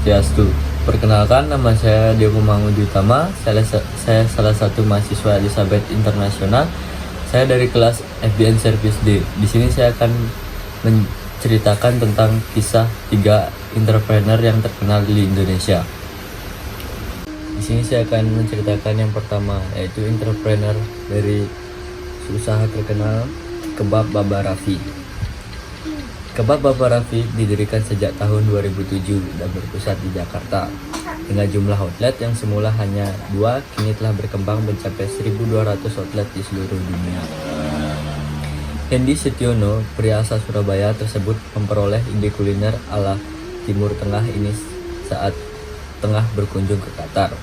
Swastiastu. Perkenalkan, nama saya Dewo Mangudi Utama. Saya salah satu mahasiswa Elizabeth Internasional. Saya dari kelas FBN Service D. Di sini saya akan menceritakan tentang kisah 3 entrepreneur yang terkenal di Indonesia. Di sini saya akan menceritakan yang pertama, yaitu entrepreneur dari usaha terkenal Kebab Baba Raffi. Kebab Baba Raffi didirikan sejak tahun 2007 dan berpusat di Jakarta. Dengan jumlah outlet yang semula hanya 2, kini telah berkembang mencapai 1.200 outlet di seluruh dunia. Hendy Setiono, pria asal Surabaya tersebut memperoleh ide kuliner ala Timur Tengah ini saat tengah berkunjung ke Qatar.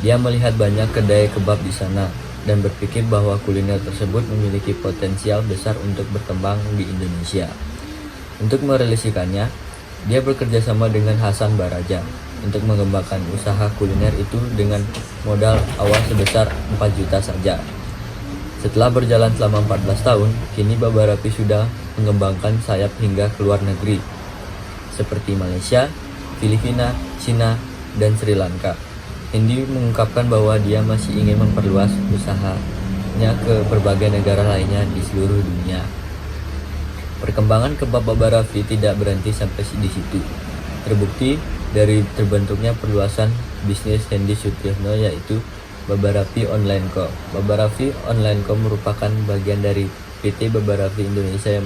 Dia melihat banyak kedai kebab di sana dan berpikir bahwa kuliner tersebut memiliki potensial besar untuk berkembang di Indonesia. Untuk merealisasikannya, dia bekerja sama dengan Hasan Baraja untuk mengembangkan usaha kuliner itu dengan modal awal sebesar 4 juta saja. Setelah berjalan selama 14 tahun, kini Baba Raffi sudah mengembangkan sayap hingga ke luar negeri, seperti Malaysia, Filipina, Cina, dan Sri Lanka. Hendy mengungkapkan bahwa dia masih ingin memperluas usahanya ke berbagai negara lainnya di seluruh dunia. Perkembangan kebab Baba Raffi tidak berhenti sampai di situ. Terbukti dari terbentuknya perluasan bisnis Hendy Setiono, yaitu Baba Raffi Online Co. Baba Raffi Online Co merupakan bagian dari PT Baba Raffi Indonesia yang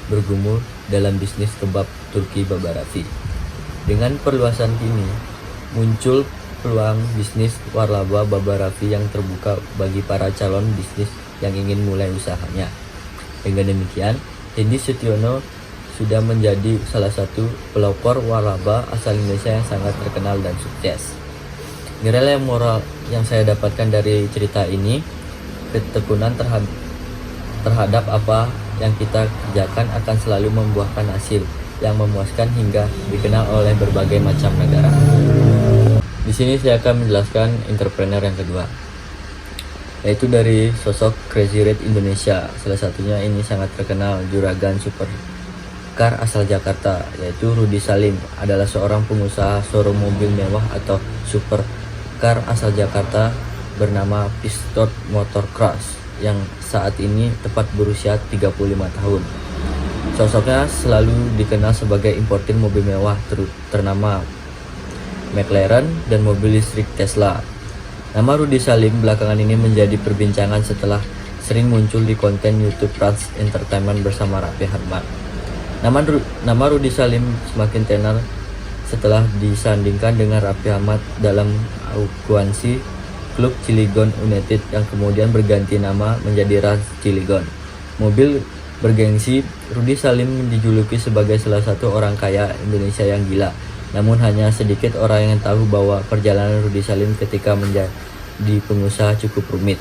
bergumul dalam bisnis kebab Turki Baba Raffi. Dengan perluasan ini, muncul peluang bisnis waralaba Baba Raffi yang terbuka bagi para calon bisnis yang ingin mulai usahanya. Dengan demikian, Hendy Setiono sudah menjadi salah satu pelopor waralaba asal Indonesia yang sangat terkenal dan sukses. Nilai moral yang saya dapatkan dari cerita ini, ketekunan terhadap apa yang kita kerjakan akan selalu membuahkan hasil yang memuaskan hingga dikenal oleh berbagai macam negara. Di sini saya akan menjelaskan entrepreneur yang kedua, yaitu dari sosok Crazy Rich Indonesia. Salah satunya ini sangat terkenal, juragan supercar asal Jakarta, yaitu Rudy Salim. Adalah seorang pengusaha showroom mobil mewah atau supercar asal Jakarta bernama Pistot Motorcross yang saat ini tepat berusia 35 tahun. Sosoknya selalu dikenal sebagai importir mobil mewah ternama McLaren dan mobil listrik Tesla. Nama Rudy Salim belakangan ini menjadi perbincangan setelah sering muncul di konten YouTube Rans Entertainment bersama Raffi Ahmad. Nama Rudy Salim semakin tenar setelah disandingkan dengan Raffi Ahmad dalam akuansi klub Cilegon United yang kemudian berganti nama menjadi Rans Cilegon. Mobil bergengsi, Rudy Salim dijuluki sebagai salah satu orang kaya Indonesia yang gila. Namun hanya sedikit orang yang tahu bahwa perjalanan Rudy Salim ketika menjadi pengusaha cukup rumit.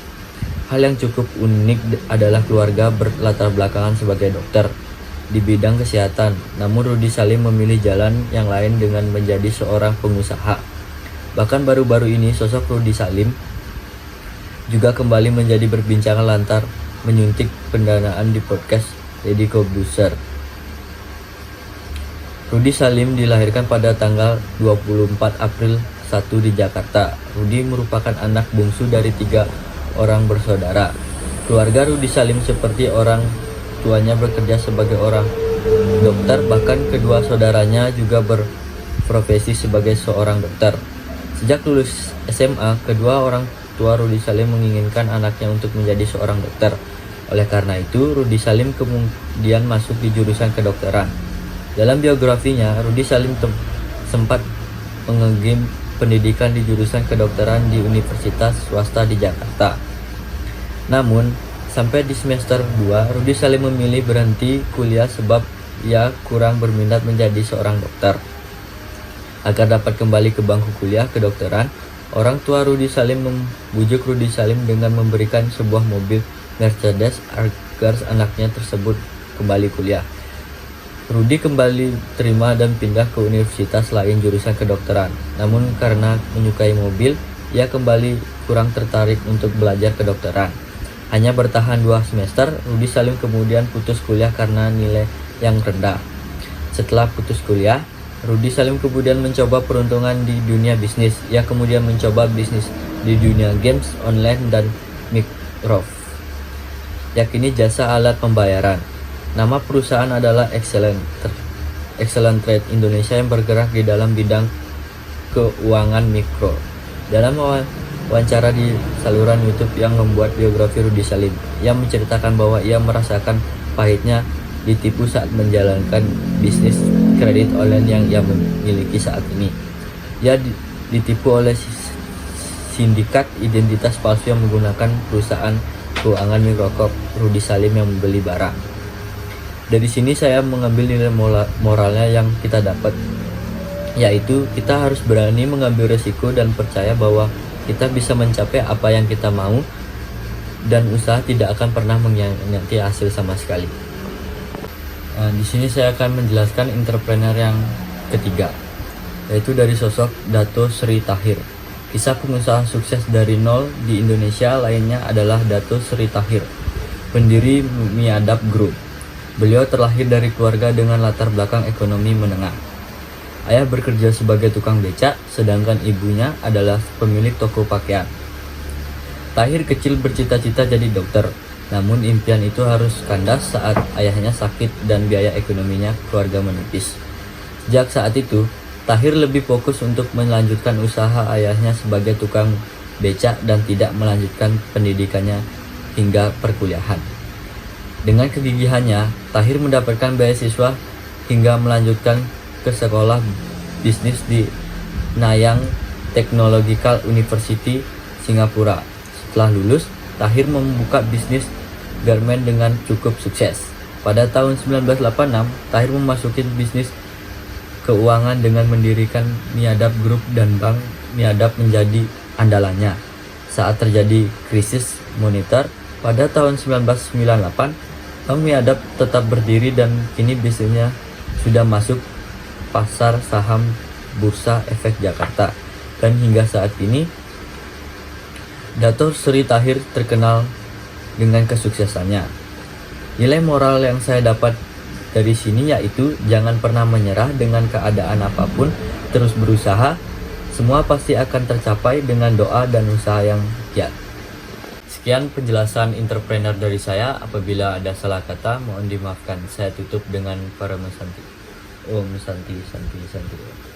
Hal yang cukup unik adalah keluarga berlatar belakangan sebagai dokter di bidang kesehatan. Namun Rudy Salim memilih jalan yang lain dengan menjadi seorang pengusaha. Bahkan baru-baru ini sosok Rudy Salim juga kembali menjadi perbincangan lantar menyuntik pendanaan di podcast Deddy Corbuzier. Rudy Salim dilahirkan pada tanggal 24 April 1 di Jakarta. Rudy merupakan anak bungsu dari 3 orang bersaudara. Keluarga Rudy Salim seperti orang tuanya bekerja sebagai orang dokter, bahkan kedua saudaranya juga berprofesi sebagai seorang dokter. Sejak lulus SMA, kedua orang tua Rudy Salim menginginkan anaknya untuk menjadi seorang dokter. Oleh karena itu, Rudy Salim kemudian masuk di jurusan kedokteran. Dalam biografinya, Rudy Salim sempat mengenyam pendidikan di jurusan kedokteran di universitas swasta di Jakarta. Namun, sampai di semester 2, Rudy Salim memilih berhenti kuliah sebab ia kurang berminat menjadi seorang dokter. Agar dapat kembali ke bangku kuliah kedokteran, orang tua Rudy Salim membujuk Rudy Salim dengan memberikan sebuah mobil Mercedes agar anaknya tersebut kembali kuliah. Rudy kembali terima dan pindah ke universitas lain jurusan kedokteran. Namun karena menyukai mobil, ia kembali kurang tertarik untuk belajar kedokteran. Hanya bertahan 2 semester, Rudy Salim kemudian putus kuliah karena nilai yang rendah. Setelah putus kuliah, Rudy Salim kemudian mencoba peruntungan di dunia bisnis. Ia kemudian mencoba bisnis di dunia games online dan Microsoft, yakni jasa alat pembayaran. Nama perusahaan adalah Excellent Trade Indonesia yang bergerak di dalam bidang keuangan mikro. Dalam wawancara di saluran YouTube yang membuat biografi Rudy Salim, ia menceritakan bahwa ia merasakan pahitnya ditipu saat menjalankan bisnis kredit online yang ia miliki saat ini. Ia ditipu oleh sindikat identitas palsu yang menggunakan perusahaan keuangan Microsoft Rudy Salim yang membeli barang. Dari sini saya mengambil nilai moralnya yang kita dapat, yaitu kita harus berani mengambil resiko dan percaya bahwa kita bisa mencapai apa yang kita mau, dan usaha tidak akan pernah mengkhianati hasil sama sekali. Di sini saya akan menjelaskan entrepreneur yang ketiga, yaitu dari sosok Dato Sri Tahir. Kisah pengusaha sukses dari nol di Indonesia lainnya adalah Dato Sri Tahir, pendiri Miadab Group. Beliau terlahir dari keluarga dengan latar belakang ekonomi menengah. Ayah bekerja sebagai tukang becak, sedangkan ibunya adalah pemilik toko pakaian. Tahir kecil bercita-cita jadi dokter, namun impian itu harus kandas saat ayahnya sakit dan biaya ekonominya keluarga menipis. Sejak saat itu, Tahir lebih fokus untuk melanjutkan usaha ayahnya sebagai tukang becak dan tidak melanjutkan pendidikannya hingga perkuliahan. Dengan kegigihannya, Tahir mendapatkan beasiswa hingga melanjutkan ke sekolah bisnis di Nanyang Technological University, Singapura. Setelah lulus, Tahir membuka bisnis garmen dengan cukup sukses. Pada tahun 1986, Tahir memasuki bisnis keuangan dengan mendirikan Miadab Group dan Bank Miadab menjadi andalannya. Saat terjadi krisis moneter pada tahun 1998, Bank Miadab tetap berdiri dan kini bisnisnya sudah masuk pasar saham Bursa Efek Jakarta. Dan hingga saat ini, Dato Sri Tahir terkenal dengan kesuksesannya. Nilai moral yang saya dapat dari sini yaitu jangan pernah menyerah dengan keadaan apapun, terus berusaha, semua pasti akan tercapai dengan doa dan usaha yang giat. Sekian penjelasan entrepreneur dari saya. Apabila ada salah kata, mohon dimaafkan. Saya tutup dengan para Santi. Om Santi Santi Santi.